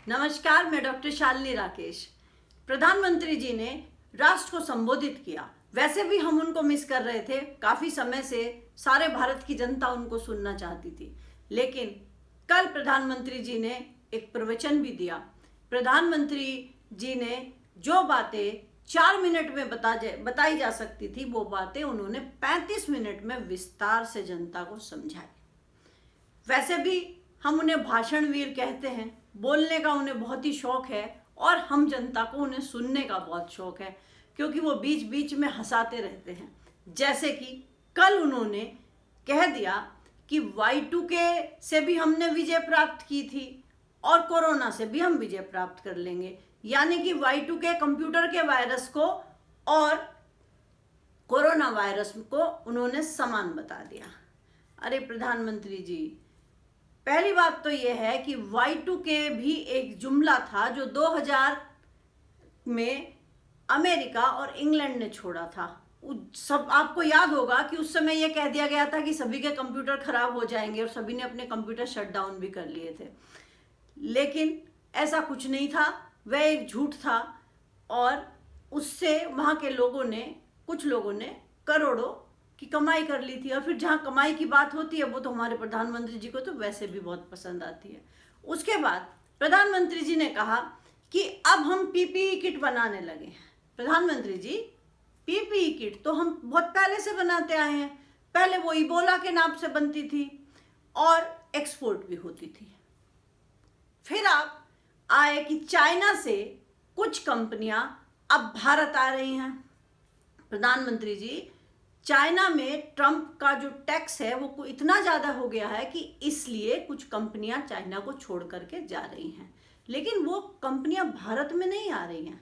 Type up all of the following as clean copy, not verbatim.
नमस्कार, मैं डॉक्टर शालिनी राकेश। प्रधानमंत्री जी ने राष्ट्र को संबोधित किया। वैसे भी हम उनको मिस कर रहे थे, काफी समय से सारे भारत की जनता उनको सुनना चाहती थी। लेकिन कल प्रधानमंत्री जी ने एक प्रवचन भी दिया। प्रधानमंत्री जी ने जो बातें 4 मिनट में बताई जा सकती थी, वो बातें उन्होंने 35 मिनट में विस्तार से जनता को समझाई। वैसे भी हम उन्हें भाषण वीर कहते हैं, बोलने का उन्हें बहुत ही शौक है और हम जनता को उन्हें सुनने का बहुत शौक है, क्योंकि वो बीच बीच में हंसाते रहते हैं। जैसे कि कल उन्होंने कह दिया कि Y2K से भी हमने विजय प्राप्त की थी और कोरोना से भी हम विजय प्राप्त कर लेंगे। यानी कि Y2K कंप्यूटर के वायरस को और कोरोना वायरस को उन्होंने समान बता दिया। अरे प्रधानमंत्री जी, पहली बात तो यह है कि Y2K भी एक जुमला था जो 2000 में अमेरिका और इंग्लैंड ने छोड़ा था। सब आपको याद होगा कि उस समय यह कह दिया गया था कि सभी के कंप्यूटर खराब हो जाएंगे और सभी ने अपने कंप्यूटर शट डाउन भी कर लिए थे। लेकिन ऐसा कुछ नहीं था, वह एक झूठ था और उससे वहाँ के लोगों ने, कुछ लोगों ने करोड़ों की कमाई कर ली थी। और फिर जहाँ कमाई की बात होती है वो तो हमारे प्रधानमंत्री जी को तो वैसे भी बहुत पसंद आती है। उसके बाद प्रधानमंत्री जी ने कहा कि अब हम पीपीई किट बनाने लगे हैं। प्रधानमंत्री जी, पीपीई किट तो हम बहुत पहले से बनाते आए हैं। पहले वो इबोला के नाम से बनती थी और एक्सपोर्ट भी होती थी। फिर आप आए कि चाइना से कुछ कंपनियां अब भारत आ रही हैं। प्रधानमंत्री जी, चाइना में ट्रंप का जो टैक्स है वो इतना ज़्यादा हो गया है कि इसलिए कुछ कंपनियां चाइना को छोड़ करके जा रही हैं। लेकिन वो कंपनियां भारत में नहीं आ रही हैं,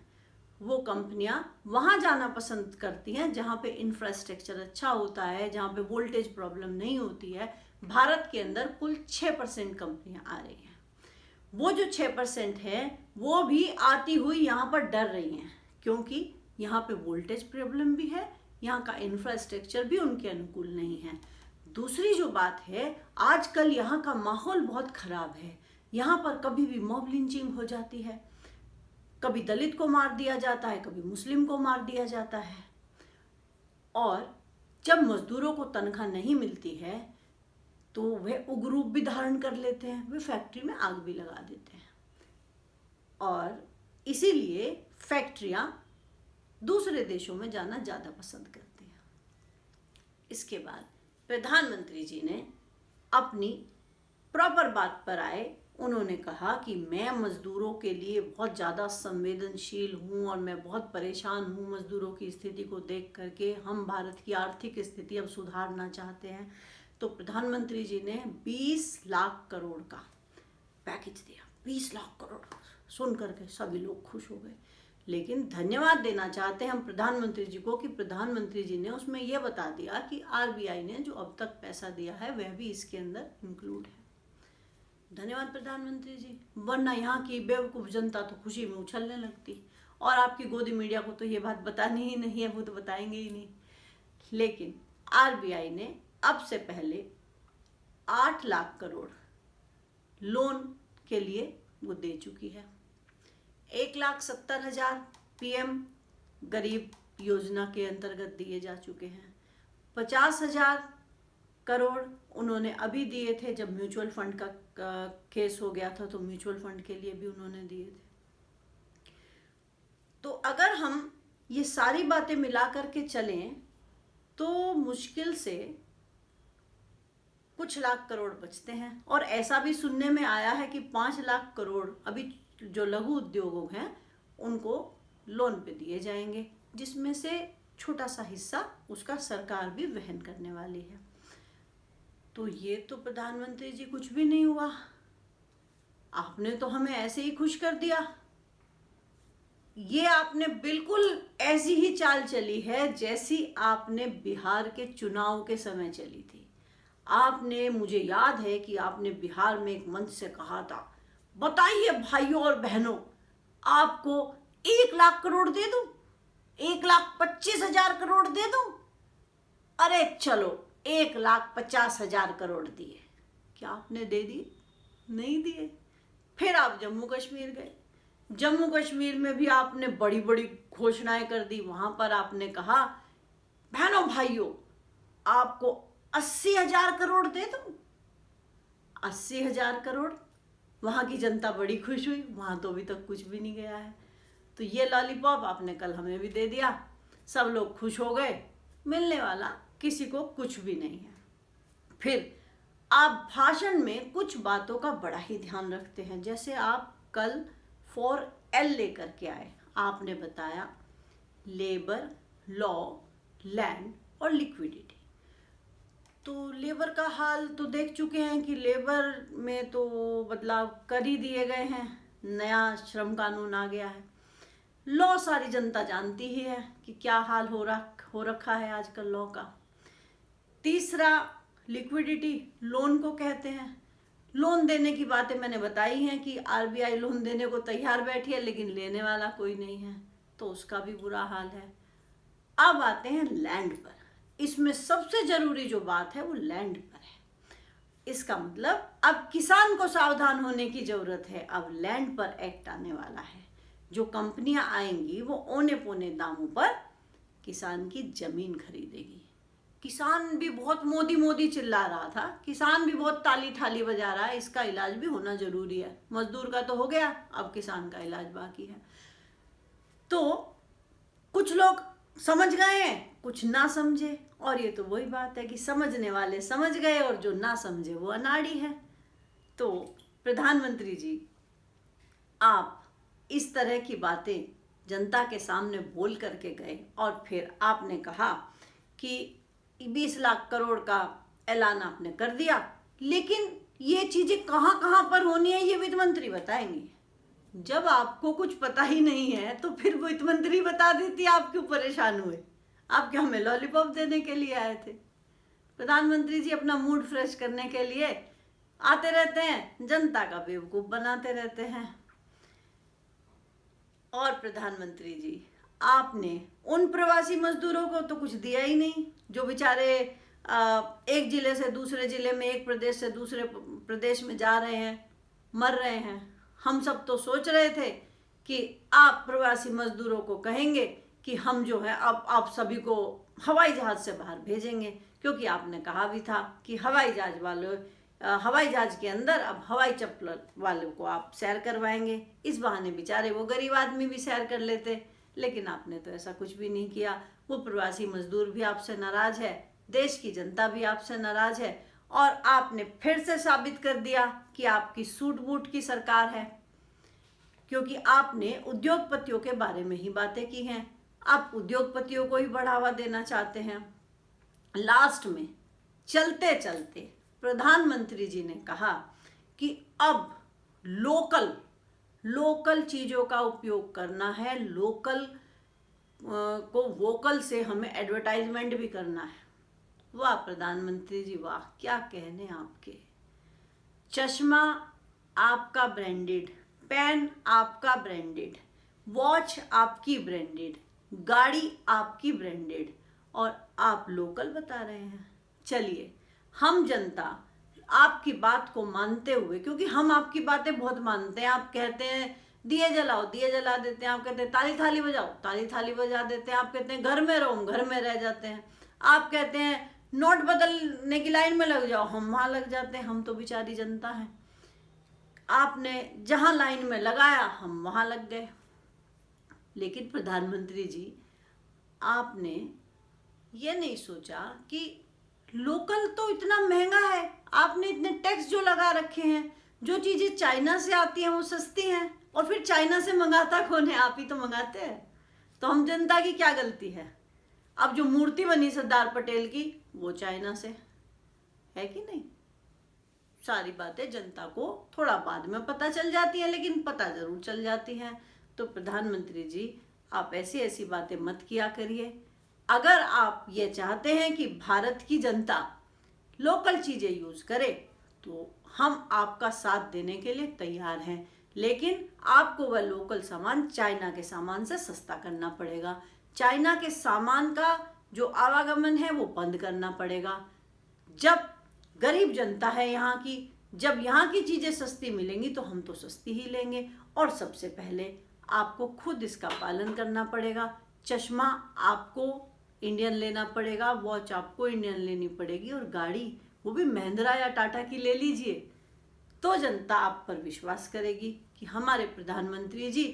वो कंपनियां वहाँ जाना पसंद करती हैं जहाँ पे इंफ्रास्ट्रक्चर अच्छा होता है, जहाँ पे वोल्टेज प्रॉब्लम नहीं होती है। भारत के अंदर कुल 6% कंपनियां आ रही हैं। वो जो 6% है वो भी आती हुई यहाँ पर डर रही हैं, क्योंकि यहाँ पे वोल्टेज प्रॉब्लम भी है, यहाँ का इंफ्रास्ट्रक्चर भी उनके अनुकूल नहीं है। दूसरी जो बात है, आजकल यहाँ का माहौल बहुत खराब है। यहाँ पर कभी भी मॉब लिंचिंग हो जाती है, कभी दलित को मार दिया जाता है, कभी मुस्लिम को मार दिया जाता है। और जब मजदूरों को तनख्वाह नहीं मिलती है तो वह उग्र रूप भी धारण कर लेते हैं, वे फैक्ट्री में आग भी लगा देते हैं और इसीलिए फैक्ट्रियां दूसरे देशों में जाना ज़्यादा पसंद करती हैं। इसके बाद प्रधानमंत्री जी ने अपनी प्रॉपर बात पर आए। उन्होंने कहा कि मैं मज़दूरों के लिए बहुत ज़्यादा संवेदनशील हूँ और मैं बहुत परेशान हूँ मज़दूरों की स्थिति को देख करके। हम भारत की आर्थिक स्थिति अब सुधारना चाहते हैं। तो प्रधानमंत्री जी ने 20 लाख करोड़ का पैकेज दिया। 20 लाख करोड़ सुन करके सभी लोग खुश हो गए। लेकिन धन्यवाद देना चाहते हैं हम प्रधानमंत्री जी को कि प्रधानमंत्री जी ने उसमें यह बता दिया कि आरबीआई ने जो अब तक पैसा दिया है वह भी इसके अंदर इंक्लूड है। धन्यवाद प्रधानमंत्री जी, वरना यहाँ की बेवकूफ़ जनता तो खुशी में उछलने लगती और आपकी गोदी मीडिया को तो ये बात बतानी ही नहीं है, वो तो बताएंगे ही नहीं। लेकिन आरबीआई ने अब से पहले 8 लाख करोड़ लोन के लिए वो दे चुकी है। 1,70,000 पीएम गरीब योजना के अंतर्गत दिए जा चुके हैं। 50,000 करोड़ उन्होंने अभी दिए थे, जब म्यूचुअल फंड का केस हो गया था तो म्यूचुअल फंड के लिए भी उन्होंने दिए थे। तो अगर हम ये सारी बातें मिला करके चलें तो मुश्किल से कुछ लाख करोड़ बचते हैं। और ऐसा भी सुनने में आया है कि 5 लाख करोड़ अभी जो लघु उद्योग हैं उनको लोन पे दिए जाएंगे, जिसमें से छोटा सा हिस्सा उसका सरकार भी वहन करने वाली है। तो ये तो प्रधानमंत्री जी कुछ भी नहीं हुआ, आपने तो हमें ऐसे ही खुश कर दिया। ये आपने बिल्कुल ऐसी ही चाल चली है जैसी आपने बिहार के चुनाव के समय चली थी। आपने, मुझे याद है कि आपने बिहार में एक मंच से कहा था, बताइए भाइयों और बहनों, आपको 1 लाख करोड़ दे दूं, 1,25,000 करोड़ दे दूं। अरे चलो 1,50,000 करोड़ दिए। क्या आपने दे दिए? नहीं दिए। फिर आप जम्मू कश्मीर गए। जम्मू कश्मीर में भी आपने बड़ी बड़ी घोषणाएं कर दी। वहां पर आपने कहा, बहनों भाइयों, आपको 80,000 करोड़ दे दूं। 80,000 करोड़। वहां की जनता बड़ी खुश हुई। वहां तो अभी तक कुछ भी नहीं गया है। तो ये लॉलीपॉप आपने कल हमें भी दे दिया, सब लोग खुश हो गए। मिलने वाला किसी को कुछ भी नहीं है। फिर आप भाषण में कुछ बातों का बड़ा ही ध्यान रखते हैं। जैसे आप कल 4L लेकर के आए। आपने बताया लेबर, लॉ, लैंड और लिक्विडिटी। तो लेबर का हाल तो देख चुके हैं कि लेबर में तो बदलाव कर ही दिए गए हैं। नया श्रम कानून आ गया है। लॉ सारी जनता जानती ही है कि क्या हाल हो रखा है आजकल लॉ का। तीसरा लिक्विडिटी, लोन को कहते हैं। लोन देने की बातें मैंने बताई हैं कि RBI लोन देने को तैयार बैठी है, लेकिन लेने वाला कोई नहीं है, तो उसका भी बुरा हाल है। अब आते हैं लैंड पर। इसमें सबसे जरूरी जो बात है वो लैंड पर है। इसका मतलब अब किसान को सावधान होने की जरूरत है। अब लैंड पर एक्ट आने वाला है। जो कंपनियां आएंगी वो औने पौने दामों पर किसान की जमीन खरीदेगी। किसान भी बहुत मोदी मोदी चिल्ला रहा था, किसान भी बहुत ताली थाली बजा रहा है। इसका इलाज भी होना जरूरी है। मजदूर का तो हो गया, अब किसान का इलाज बाकी है। तो कुछ लोग समझ गए हैं, कुछ ना समझे। और ये तो वही बात है कि समझने वाले समझ गए और जो ना समझे वो अनाड़ी है। तो प्रधानमंत्री जी, आप इस तरह की बातें जनता के सामने बोल करके गए और फिर आपने कहा कि 20 लाख करोड़ का ऐलान आपने कर दिया, लेकिन ये चीजें कहाँ कहाँ पर होनी है ये वित्त मंत्री बताएंगे। जब आपको कुछ पता ही नहीं है तो फिर वित्त मंत्री बता देती, आप क्यों परेशान हुए? आप क्या हमें लॉलीपॉप देने के लिए आए थे? प्रधानमंत्री जी अपना मूड फ्रेश करने के लिए आते रहते हैं, जनता का बेवकूफ बनाते रहते हैं। और प्रधानमंत्री जी, आपने उन प्रवासी मजदूरों को तो कुछ दिया ही नहीं जो बेचारे एक जिले से दूसरे जिले में, एक प्रदेश से दूसरे प्रदेश में जा रहे हैं, मर रहे हैं। हम सब तो सोच रहे थे कि आप प्रवासी मजदूरों को कहेंगे कि हम जो है अब आप सभी को हवाई जहाज से बाहर भेजेंगे, क्योंकि आपने कहा भी था कि हवाई जहाज के अंदर अब हवाई चप्पल वालों को आप सैर करवाएंगे। इस बहाने बेचारे वो गरीब आदमी भी सैर कर लेते, लेकिन आपने तो ऐसा कुछ भी नहीं किया। वो प्रवासी मजदूर भी आपसे नाराज है, देश की जनता भी आपसे नाराज है, और आपने फिर से साबित कर दिया कि आपकी सूट बूट की सरकार है, क्योंकि आपने उद्योगपतियों के बारे में ही बातें की हैं। आप उद्योगपतियों को ही बढ़ावा देना चाहते हैं। लास्ट में चलते चलते प्रधानमंत्री जी ने कहा कि अब लोकल चीजों का उपयोग करना है, लोकल को वोकल से हमें एडवर्टाइजमेंट भी करना है। वाह प्रधानमंत्री जी वाह, क्या कहने आपके। चश्मा आपका ब्रांडेड, पेन आपका ब्रांडेड, वॉच आपकी ब्रांडेड, गाड़ी आपकी ब्रांडेड, और आप लोकल बता रहे हैं। चलिए, हम जनता आपकी बात को मानते हुए, क्योंकि हम आपकी बातें बहुत मानते हैं, आप कहते हैं दिए जलाओ, दिए जला देते हैं। आप कहते हैं ताली थाली बजाओ, ताली थाली बजा देते हैं। आप कहते हैं घर में रहो, हम घर में रह जाते हैं। आप कहते हैं नोट बदलने की लाइन में लग जाओ, हम वहां लग जाते हैं। हम तो बेचारी जनता हैं। आपने जहां लाइन में लगाया हम वहां लग गए। लेकिन प्रधानमंत्री जी, आपने ये नहीं सोचा कि लोकल तो इतना महंगा है, आपने इतने टैक्स जो लगा रखे हैं, जो चीजें चाइना से आती हैं वो सस्ती हैं, और फिर चाइना से मंगाता कौन है? आप ही तो मंगाते हैं। तो हम जनता की क्या गलती है? अब जो मूर्ति बनी सरदार पटेल की वो चाइना से है कि नहीं? सारी बातें जनता को थोड़ा बाद में पता चल जाती हैं, लेकिन पता जरूर चल जाती हैं। तो प्रधानमंत्री जी, आप ऐसी ऐसी बातें मत किया करिए। अगर आप ये चाहते हैं कि भारत की जनता लोकल चीजें यूज करे, तो हम आपका साथ देने के लिए तैयार हैं, लेकिन आपको वह लोकल सामान चाइना के सामान से सस्ता करना पड़ेगा। चाइना के सामान का जो आवागमन है वो बंद करना पड़ेगा। जब गरीब जनता है यहाँ की, जब यहाँ की चीज़ें सस्ती मिलेंगी तो हम तो सस्ती ही लेंगे। और सबसे पहले आपको खुद इसका पालन करना पड़ेगा। चश्मा आपको इंडियन लेना पड़ेगा, वॉच आपको इंडियन लेनी पड़ेगी, और गाड़ी वो भी महिंद्रा या टाटा की ले लीजिए, तो जनता आप पर विश्वास करेगी कि हमारे प्रधानमंत्री जी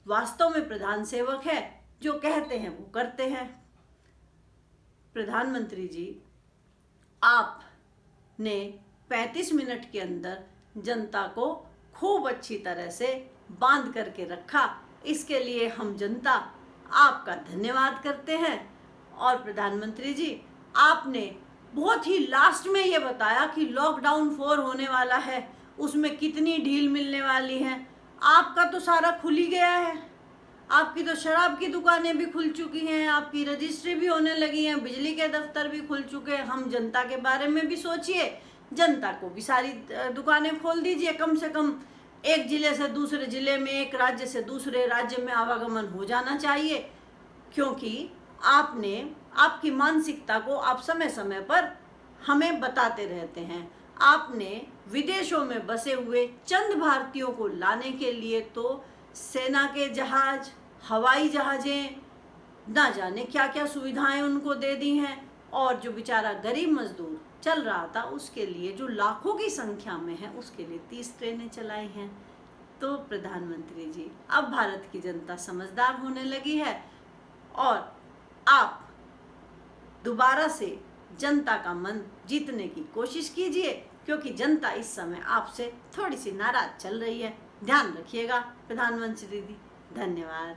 वास्तव में प्रधान सेवक है, जो कहते हैं वो करते हैं। प्रधानमंत्री जी, आपने 35 मिनट के अंदर जनता को खूब अच्छी तरह से बांध करके रखा, इसके लिए हम जनता आपका धन्यवाद करते हैं। और प्रधानमंत्री जी, आपने बहुत ही लास्ट में ये बताया कि लॉकडाउन 4 होने वाला है, उसमें कितनी ढील मिलने वाली है। आपका तो सारा खुल ही गया है, आपकी तो शराब की दुकानें भी खुल चुकी हैं, आपकी रजिस्ट्री भी होने लगी है, बिजली के दफ्तर भी खुल चुके हैं। हम जनता के बारे में भी सोचिए, जनता को भी सारी दुकानें खोल दीजिए। कम से कम एक जिले से दूसरे जिले में, एक राज्य से दूसरे राज्य में आवागमन हो जाना चाहिए, क्योंकि आपने आपकी मानसिकता को आप समय समय पर हमें बताते रहते हैं। आपने विदेशों में बसे हुए चंद भारतीयों को लाने के लिए तो सेना के जहाज, हवाई जहाजें, ना जाने क्या क्या सुविधाएं उनको दे दी हैं, और जो बेचारा गरीब मजदूर चल रहा था उसके लिए, जो लाखों की संख्या में है, उसके लिए 30 ट्रेनें चलाई हैं। तो प्रधानमंत्री जी, अब भारत की जनता समझदार होने लगी है, और आप दोबारा से जनता का मन जीतने की कोशिश कीजिए, क्योंकि जनता इस समय आपसे थोड़ी सी नाराज चल रही है। ध्यान रखिएगा प्रधानमंत्री जी। धन्यवाद।